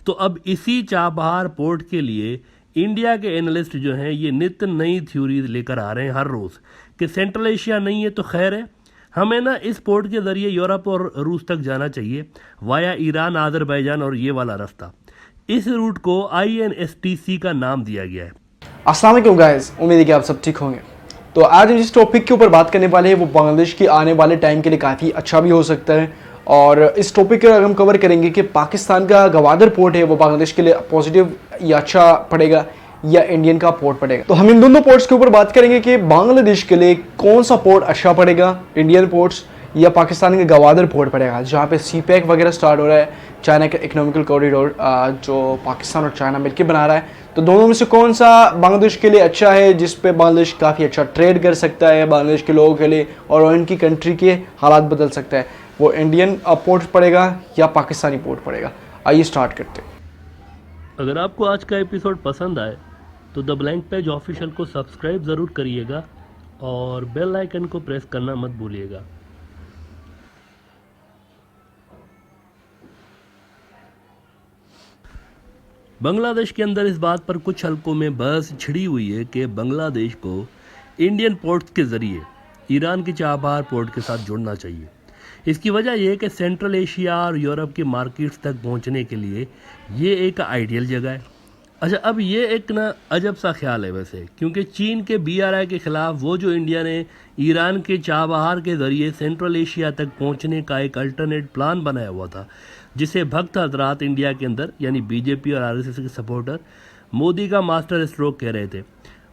तो अब इसी चाबहार पोर्ट के लिए इंडिया के एनालिस्ट जो हैं ये नित्य नई थ्योरी लेकर आ रहे हैं हर रोज़ कि सेंट्रल एशिया नहीं है तो खैर है, हमें ना इस पोर्ट के ज़रिए यूरोप और रूस तक जाना चाहिए वाया ईरान, आज़रबाईजान और ये वाला रास्ता। इस रूट को INSTC का नाम दिया गया है। अस्सलाम वालेकुम गाइस, उम्मीद है कि आप सब ठीक होंगे। तो आज हम जिस टॉपिक के ऊपर बात करने वाले हैं वो बांग्लादेश के आने वाले टाइम के लिए काफ़ी अच्छा भी हो सकता है। और इस टॉपिक को हम कवर करेंगे कि पाकिस्तान का गवादर पोर्ट है वो बांग्लादेश के लिए पॉजिटिव या अच्छा पड़ेगा या इंडियन का पोर्ट पड़ेगा। तो हम इन दोनों पोर्ट्स के ऊपर बात करेंगे कि बांग्लादेश के लिए कौन सा पोर्ट अच्छा पड़ेगा, इंडियन पोर्ट्स या पाकिस्तान के गवादर पोर्ट पड़ेगा, जहाँ पे CPEC वगैरह स्टार्ट हो रहा है, चाइना का इकोनॉमिकल कॉरिडोर जो पाकिस्तान और चाइना मिलकर बना रहा है। तो दोनों में से कौन सा बांग्लादेश के लिए अच्छा है, जिस पे बांग्लादेश काफ़ी अच्छा ट्रेड कर सकता है बांग्लादेश के लोगों के लिए और उनकी कंट्री के हालात बदल सकता है, वो इंडियन पोर्ट पड़ेगा या पाकिस्तानी पोर्ट पड़ेगा। आइए स्टार्ट करते हैं। अगर आपको आज का एपिसोड पसंद आए तो द ब्लैंक पेज ऑफिशियल को सब्सक्राइब ज़रूर करिएगा और बेल आइकन को प्रेस करना मत भूलिएगा। बांग्लादेश के अंदर इस बात पर कुछ हलकों में बहस छिड़ी हुई है कि बांग्लादेश को इंडियन पोर्ट्स के ज़रिए ईरान के चाबहार पोर्ट के साथ जुड़ना चाहिए। इसकी वजह यह है कि सेंट्रल एशिया और यूरोप की मार्केट्स तक पहुंचने के लिए ये एक आइडियल जगह है। अच्छा, अब ये एक ना अजब सा ख्याल है वैसे, क्योंकि चीन के BRI के ख़िलाफ़ वो जो इंडिया ने ईरान के चाबहार के ज़रिए सेंट्रल एशिया तक पहुंचने का एक अल्टरनेट प्लान बनाया हुआ था, जिसे भक्त हजरात इंडिया के अंदर यानी BJP और RSS के सपोर्टर मोदी का मास्टर स्ट्रोक कह रहे थे,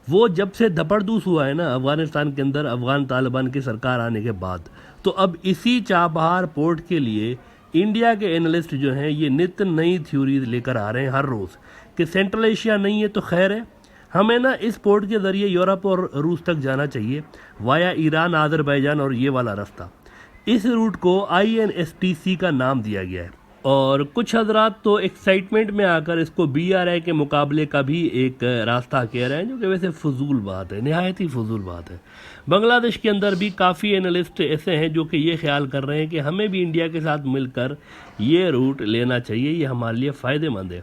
वो जब से धपड़दूस हुआ है ना अफ़गानिस्तान के अंदर अफ़गान तालिबान की सरकार आने के बाद, तो अब इसी चाबहार पोर्ट के लिए इंडिया के एनालिस्ट जो हैं ये नित्य नई थ्योरी लेकर आ रहे हैं हर रोज़ कि सेंट्रल एशिया नहीं है तो खैर है, हमें ना इस पोर्ट के ज़रिए यूरोप और रूस तक जाना चाहिए वाया ईरान, आज़रबाईजान और ये वाला रास्ता। इस रूट को INSTC का नाम दिया गया है और कुछ हजरात तो एक्साइटमेंट में आकर इसको BRI के मुकाबले का भी एक रास्ता कह रहे हैं, जो कि वैसे फजूल बात है, नहायत ही फजूल बात है। बांग्लादेश के अंदर भी काफ़ी एनालिस्ट ऐसे हैं जो कि ये ख्याल कर रहे हैं कि हमें भी इंडिया के साथ मिलकर ये रूट लेना चाहिए, ये हमारे लिए फ़ायदेमंद है।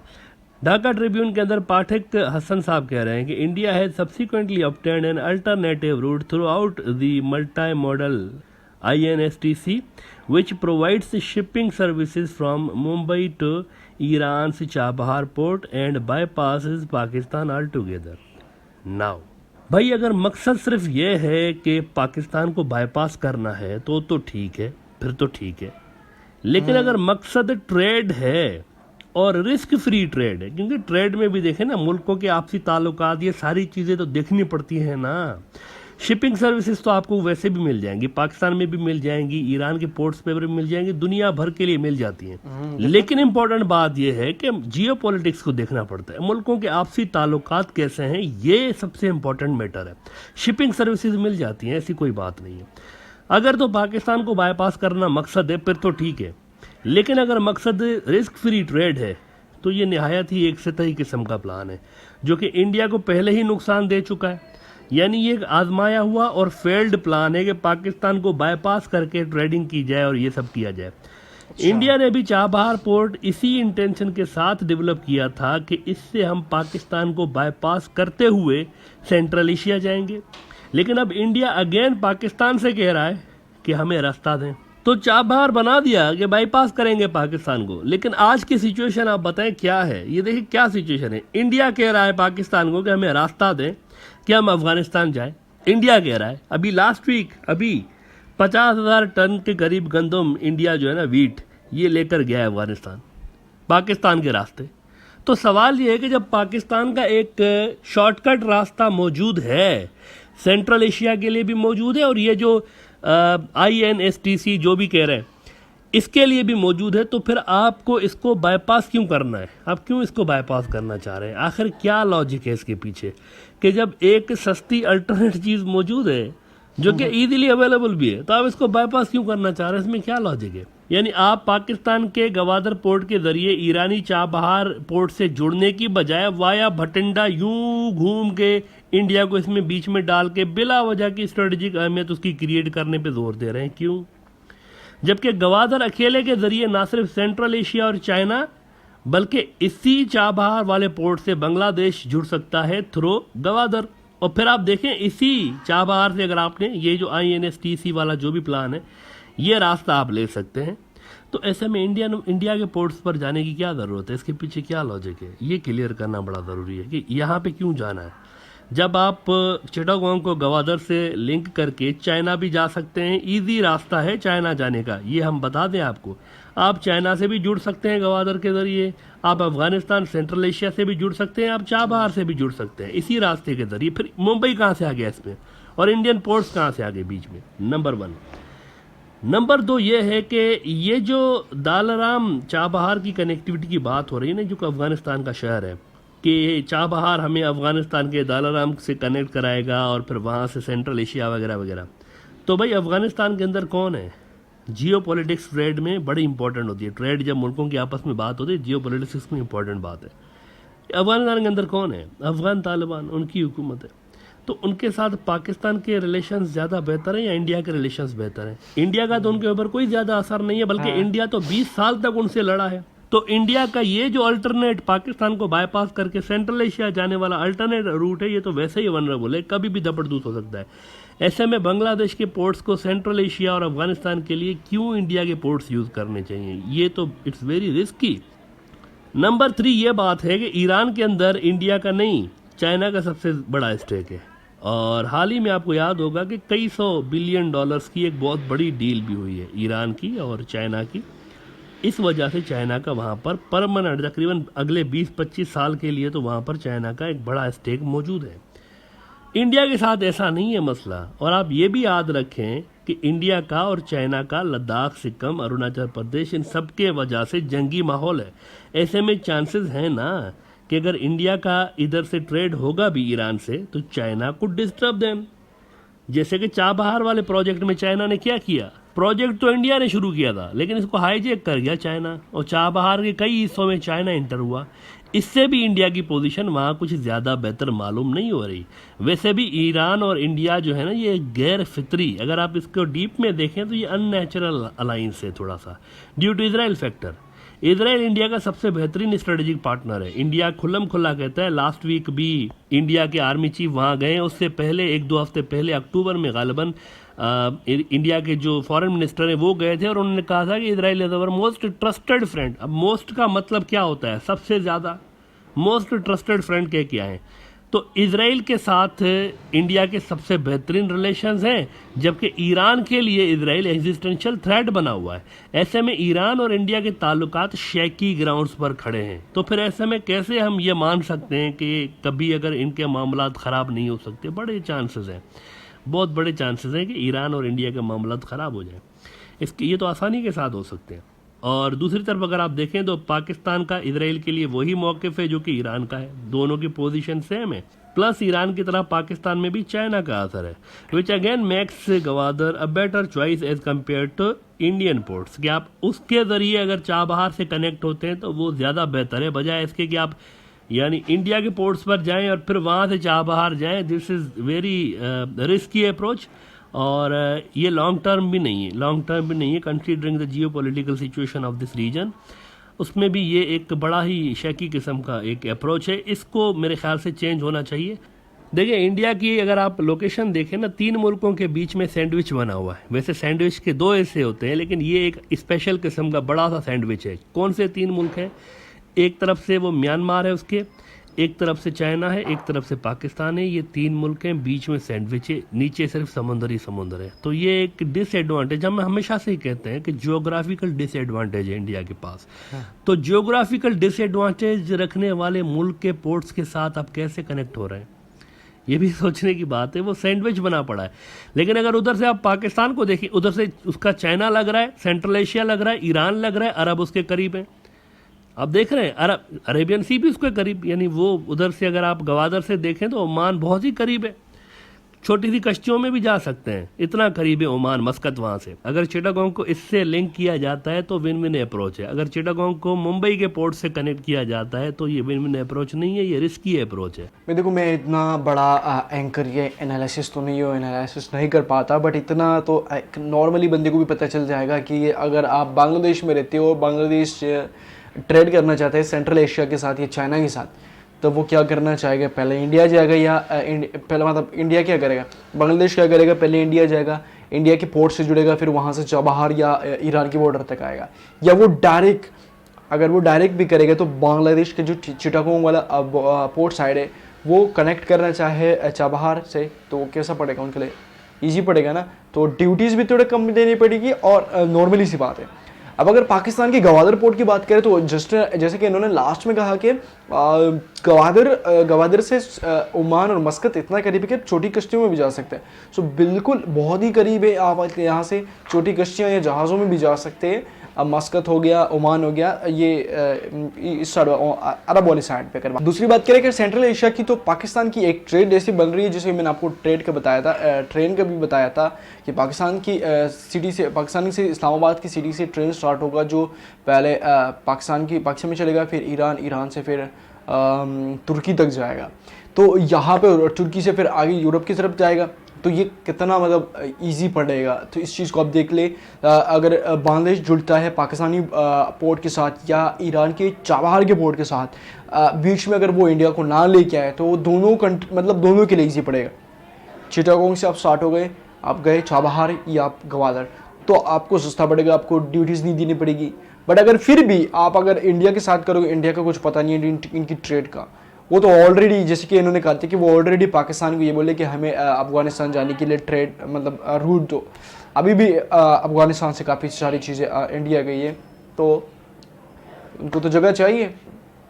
ढाका ट्रिब्यून के अंदर पाठक हसन साहब कह रहे हैं कि India has subsequently obtained an alternative route throughout the multi modal INSTC which provides shipping services from Mumbai to Iran's Chabahar port and bypasses Pakistan altogether. Now, भाई अगर मकसद सिर्फ ये है कि पाकिस्तान को बाईपास करना है तो ठीक है, फिर तो ठीक है। लेकिन अगर मकसद ट्रेड है और रिस्क फ्री ट्रेड है, क्योंकि ट्रेड में भी देखें ना मुल्कों के आपसी ताल्लुकात, ये सारी चीज़ें तो देखनी पड़ती हैं ना। शिपिंग सर्विसेज तो आपको वैसे भी मिल जाएंगी, पाकिस्तान में भी मिल जाएंगी, ईरान के पोर्ट्स पे भी मिल जाएंगी, दुनिया भर के लिए मिल जाती हैं। लेकिन इंपॉर्टेंट बात यह है कि जियो पॉलिटिक्स को देखना पड़ता है, मुल्कों के आपसी ताल्लुकात कैसे हैं, ये सबसे इंपॉर्टेंट मैटर है। शिपिंग सर्विसेज मिल जाती हैं, ऐसी कोई बात नहीं है। अगर तो पाकिस्तान को बाईपास करना मकसद है फिर तो ठीक है, लेकिन अगर मकसद रिस्क फ्री ट्रेड है तो ये नहायत ही एक सतही किस्म का प्लान है, जो कि इंडिया को पहले ही नुकसान दे चुका है। यानी ये एक आजमाया हुआ और फेल्ड प्लान है कि पाकिस्तान को बाईपास करके ट्रेडिंग की जाए और ये सब किया जाए। इंडिया ने भी चाबहार पोर्ट इसी इंटेंशन के साथ डेवलप किया था कि इससे हम पाकिस्तान को बाईपास करते हुए सेंट्रल एशिया जाएंगे। लेकिन अब इंडिया अगेन पाकिस्तान से कह रहा है कि हमें रास्ता दें, तो चाबहार बना दिया कि बाईपास करेंगे पाकिस्तान को। लेकिन आज की सिचुएशन आप बताएं क्या है, ये देखिए क्या सिचुएशन है। इंडिया कह रहा है पाकिस्तान को कि हमें रास्ता दें कि हम अफगानिस्तान जाएं। इंडिया कह रहा है, अभी लास्ट वीक 50,000 टन के करीब गंदम इंडिया जो है ना वीट, ये लेकर गया है अफगानिस्तान पाकिस्तान के रास्ते। तो सवाल ये है कि जब पाकिस्तान का एक शॉर्टकट रास्ता मौजूद है, सेंट्रल एशिया के लिए भी मौजूद है और ये जो INSTC जो भी कह रहे हैं इसके लिए भी मौजूद है, तो फिर आपको इसको बाईपास क्यों करना है? आप क्यों इसको बाईपास करना चाह रहे हैं? आखिर क्या लॉजिक है इसके पीछे कि जब एक सस्ती अल्टरनेट चीज़ मौजूद है जो कि ईजिली अवेलेबल भी है, तो आप इसको बाईपास क्यों करना चाह रहे हैं? इसमें क्या लॉजिक है? यानी आप पाकिस्तान के गवादर पोर्ट के ज़रिए ईरानी चाबहार पोर्ट से जुड़ने की बजाय वाया भटिंडा यूं घूम के इंडिया को इसमें बीच में डाल के बिला वजह की स्ट्रेटजिक अहमियत उसकी क्रिएट करने पे जोर दे रहे हैं। क्यों? जबकि गवादर अकेले के ज़रिए ना सिर्फ सेंट्रल एशिया और चाइना बल्कि इसी चाबहार वाले पोर्ट से बांग्लादेश जुड़ सकता है थ्रू गवादर। और फिर आप देखें इसी चाबहार से अगर आपने ये जो INSTC वाला जो भी प्लान है ये रास्ता आप ले सकते हैं। तो ऐसे में इंडिया के पोर्ट्स पर जाने की क्या ज़रूरत है, इसके पीछे क्या लॉजिक है, ये क्लियर करना बड़ा ज़रूरी है कि यहाँ पे क्यों जाना है। जब आप चिटागोंग को गवादर से लिंक करके चाइना भी जा सकते हैं, इजी रास्ता है चाइना जाने का, ये हम बता दें आपको। आप चाइना से भी जुड़ सकते हैं गवादर के ज़रिए, आप अफगानिस्तान सेंट्रल एशिया से भी जुड़ सकते हैं, आप चाबहार से भी जुड़ सकते हैं इसी रास्ते के ज़रिए। फिर मुंबई कहाँ से आ गया इसमें, और इंडियन पोर्ट्स कहाँ से आ गए बीच में, नंबर 1। नंबर 2 ये है कि ये जो दालराम चाबहार की कनेक्टिविटी की बात हो रही है ना, जो कि अफगानिस्तान का शहर है, कि चाबहार हमें अफगानिस्तान के दालराम से कनेक्ट कराएगा और फिर वहाँ से सेंट्रल एशिया वगैरह वगैरह। तो भाई अफगानिस्तान के अंदर कौन है, जियो पॉलिटिक्स ट्रेड में बड़ी इंपॉर्टेंट होती है। ट्रेड जब मुल्कों की आपस में बात होती है, जियो पॉलिटिक्स में इंपॉर्टेंट बात है। अफगानिस्तान के अंदर कौन है, अफगान तालिबान, उनकी हुकूमत है। तो उनके साथ पाकिस्तान के रिलेशंस ज़्यादा बेहतर हैं या इंडिया के रिलेशंस बेहतर हैं? इंडिया का तो उनके ऊपर कोई ज़्यादा असर नहीं है, बल्कि इंडिया तो 20 साल तक उनसे लड़ा है। तो इंडिया का ये जो अल्टरनेट पाकिस्तान को बाईपास करके सेंट्रल एशिया जाने वाला अल्टरनेट रूट है, ये तो वैसे ही वनरेबल है, कभी भी दपड़दूस हो सकता है। ऐसे में बांग्लादेश के पोर्ट्स को सेंट्रल एशिया और अफगानिस्तान के लिए क्यों इंडिया के पोर्ट्स यूज़ करने चाहिए, ये तो इट्स वेरी रिस्की। नंबर 3 ये बात है कि ईरान के अंदर इंडिया का नहीं, चाइना का सबसे बड़ा स्टेक है। और हाल ही में आपको याद होगा कि कई $100 बिलियन की एक बहुत बड़ी डील भी हुई है ईरान की और चाइना की। इस वजह से चाइना का वहाँ पर परमानेंट तकरीबन अगले 20-25 साल के लिए तो वहाँ पर चाइना का एक बड़ा स्टेक मौजूद है। इंडिया के साथ ऐसा नहीं है मसला। और आप ये भी याद रखें कि इंडिया का और चाइना का लद्दाख, सिक्किम, अरुणाचल प्रदेश, इन सब के वजह से जंगी माहौल है। ऐसे में चांसेस हैं ना कि अगर इंडिया का इधर से ट्रेड होगा भी ईरान से तो चाइना को डिस्टर्ब देम। जैसे कि चाबहार वाले प्रोजेक्ट में चाइना ने क्या किया, प्रोजेक्ट तो इंडिया ने शुरू किया था लेकिन इसको हाईजैक कर गया चाइना, और चाबहार के कई हिस्सों में चाइना इंटर हुआ। इससे भी इंडिया की पोजीशन वहाँ कुछ ज़्यादा बेहतर मालूम नहीं हो रही। वैसे भी ईरान और इंडिया जो है ना, ये गैर फितरी, अगर आप इसको डीप में देखें तो ये अननेचुरल अलाइंस है थोड़ा सा, due to Israel factor. Israel India का सबसे बेहतरीन स्ट्रेटेजिक पार्टनर है। इंडिया खुल्लम खुल्ला कहता है, लास्ट वीक भी इंडिया के आर्मी चीफ वहाँ गए, उससे पहले 1-2 हफ्ते पहले अक्टूबर में गालिबन इंडिया के जो फॉरेन मिनिस्टर हैं वो गए थे और उन्होंने कहा था कि Israel is our most trusted friend. अब मोस्ट का मतलब क्या होता है, सबसे ज़्यादा, मोस्ट ट्रस्टेड फ्रेंड के क्या है। तो इजराइल के साथ इंडिया के सबसे बेहतरीन रिलेशंस हैं, जबकि ईरान के लिए इजराइल एग्जिस्टेंशियल थ्रेट बना हुआ है। ऐसे में ईरान और इंडिया के ताल्लुकात शैकी ग्राउंड्स पर खड़े हैं। तो फिर ऐसे में कैसे हम ये मान सकते हैं कि कभी अगर इनके मामलात ख़राब नहीं हो सकते? बड़े चांसेस हैं, बहुत बड़े चांसेस हैं कि ईरान और इंडिया के मामलात ख़राब हो जाए। इसके ये तो आसानी के साथ हो सकते हैं। और दूसरी तरफ अगर आप देखें तो पाकिस्तान का इजराइल के लिए वही मौक़िफ़ है जो कि ईरान का है, दोनों की पोजीशन सेम है। प्लस ईरान की तरह पाकिस्तान में भी चाइना का असर है, which again makes Gwadar a better choice as compared to Indian ports. कि आप उसके ज़रिए अगर चाबहार से कनेक्ट होते हैं तो वो ज़्यादा बेहतर है, बजाय इसके कि आप यानी इंडिया के पोर्ट्स पर जाएं और फिर वहाँ से चाबहार जाएं। This is very risky approach, और ये लॉन्ग टर्म भी नहीं है, considering the geo political situation of this region. उसमें भी ये एक बड़ा ही शैकी किस्म का एक अप्रोच है, इसको मेरे ख्याल से चेंज होना चाहिए। देखिए इंडिया की अगर आप लोकेशन देखें ना, 3 मुल्कों के बीच में सैंडविच बना हुआ है। वैसे सैंडविच के 2 हिस्से होते हैं, लेकिन ये एक स्पेशल किस्म का बड़ा सा सैंडविच है। कौन से 3 मुल्क हैं? एक तरफ से वो म्यांमार है, उसके एक तरफ से चाइना है, एक तरफ से पाकिस्तान है। ये 3 मुल्क हैं, बीच में सैंडविच है, नीचे सिर्फ समुंदर ही समुंदर है। तो ये एक डिसएडवांटेज, हम हमेशा से ही कहते हैं कि जियोग्राफिकल डिसएडवांटेज है इंडिया के पास। तो जियोग्राफिकल डिसएडवांटेज रखने वाले मुल्क के पोर्ट्स के साथ आप कैसे कनेक्ट हो रहे हैं, ये भी सोचने की बात है। वो सैंडविच बना पड़ा है। लेकिन अगर उधर से आप पाकिस्तान को देखिए, उधर से उसका चाइना लग रहा है, सेंट्रल एशिया लग रहा है, ईरान लग रहा है, अरब उसके करीब है। आप देख रहे हैं अरेबियन सी भी उसके करीब, यानी वो उधर से अगर आप गवादर से देखें तो ओमान बहुत ही करीब है। छोटी सी कश्तियों में भी जा सकते हैं, इतना करीब है ओमान, मस्कत वहाँ से। अगर चिटागोंग को इससे लिंक किया जाता है तो विन विन अप्रोच है। अगर चिटागोंग को मुंबई के पोर्ट से कनेक्ट किया जाता है तो ये विन विन अप्रोच नहीं है, ये रिस्की अप्रोच है। मैं इतना बड़ा एंकर ये एनालिसिस तो नहीं हो, एनालिसिस नहीं कर पाता, बट इतना तो नॉर्मली बंदे को भी पता चल जाएगा कि अगर आप बांग्लादेश में रहते हो, बांग्लादेश ट्रेड करना चाहता है सेंट्रल एशिया के साथ या चाइना के साथ, तो वो क्या करना चाहेगा, पहले इंडिया जाएगा या पहले मतलब इंडिया क्या करेगा, बांग्लादेश क्या करेगा, पहले इंडिया जाएगा, इंडिया के पोर्ट से जुड़ेगा, फिर वहाँ से चाबहार या ईरान की बॉर्डर तक आएगा, या वो डायरेक्ट, अगर वो डायरेक्ट भी करेगा तो बांग्लादेश के जो चिटागोंग वाला पोर्ट साइड है वो कनेक्ट करना चाहे चाबहार से, तो वो कैसा पड़ेगा उनके लिए, ईजी पड़ेगा ना। तो ड्यूटीज़ भी थोड़े कम देनी पड़ेगी और नॉर्मली सी बात है। अब अगर पाकिस्तान की गवादर पोर्ट की बात करें तो जैसे कि इन्होंने लास्ट में कहा कि गवादर से ओमान और मस्कत इतना करीब है कि छोटी कश्तियों में भी जा सकते हैं। सो बिल्कुल बहुत ही करीब है, आप यहाँ से छोटी कश्तियाँ या जहाज़ों में भी जा सकते हैं। अब मस्कत हो गया, ओमान हो गया, ये इस साइड अरब वाली साइड पे। अगर दूसरी बात करें कि सेंट्रल एशिया की, तो पाकिस्तान की एक ट्रेड ऐसी बन रही है, जैसे मैंने आपको ट्रेड का बताया था, ट्रेन का भी बताया था कि पाकिस्तान की सिटी से, पाकिस्तान से इस्लामाबाद की सिटी से ट्रेन स्टार्ट होगा, जो पहले पाकिस्तान में चलेगा, फिर ईरान से फिर तुर्की तक जाएगा। तो यहाँ पे तुर्की से फिर आगे यूरोप की तरफ जाएगा। तो ये कितना मतलब इजी पड़ेगा, तो इस चीज़ को आप देख ले। अगर बांग्लादेश जुड़ता है पाकिस्तानी पोर्ट के साथ या ईरान के चाबहार के पोर्ट के साथ, बीच में अगर वो इंडिया को ना लेके आए, तो दोनों मतलब दोनों के लिए इजी पड़ेगा। चिटागोंग से आप स्टार्ट हो गए, आप गए चाबहार या आप गवादर, तो आपको सस्ता पड़ेगा, आपको ड्यूटीज़ नहीं देनी पड़ेगी। बट अगर फिर भी आप अगर इंडिया के साथ करोगे, इंडिया का कुछ पता नहीं है इनकी ट्रेड का, वो तो ऑलरेडी, जैसे कि इन्होंने कहा था कि वो ऑलरेडी पाकिस्तान को ये बोले कि हमें अफगानिस्तान जाने के लिए ट्रेड मतलब रूट दो। अभी भी अफगानिस्तान से काफ़ी सारी चीज़ें इंडिया गई है, तो उनको तो जगह चाहिए।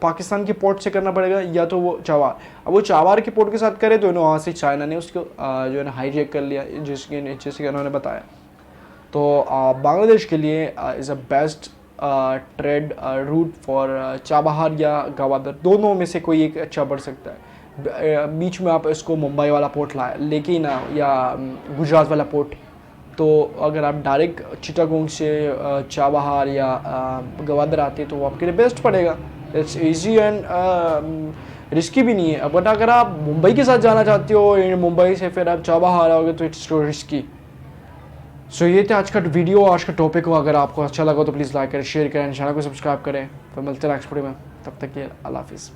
पाकिस्तान के पोर्ट से करना पड़ेगा या तो वो चाबार, अब वो चाबार के पोर्ट के साथ करे तो वहाँ से चाइना ने उसको जो है ना हाईजैक कर लिया, जैसे कि उन्होंने बताया। तो बांग्लादेश के लिए is a best trade route for Chabahar या गवादर, दोनों में से कोई एक अच्छा पड़ सकता है। बीच में आप इसको मुंबई वाला पोर्ट लाए लेकिन या गुजरात वाला पोर्ट, तो अगर आप डायरेक्ट चिटागोंग से चाबहार या गवादर आते तो वो आपके लिए बेस्ट पड़ेगा। इट्स इजी एंड रिस्की भी नहीं है। बट अगर आप मुंबई के साथ जाना चाहते हो, मुंबई से फिर आप चाबहार आओगे तो इट्स रिस्की। सो ये था आज का वीडियो, आज का टॉपिक हो। अगर आपको अच्छा लगा तो प्लीज़ लाइक करें, शेयर करें, चैनल को सब्सक्राइब करें। फिर मिलते हैं नेक्स्ट वीडियो में, तब तक के लिए अल्लाह हाफिज़।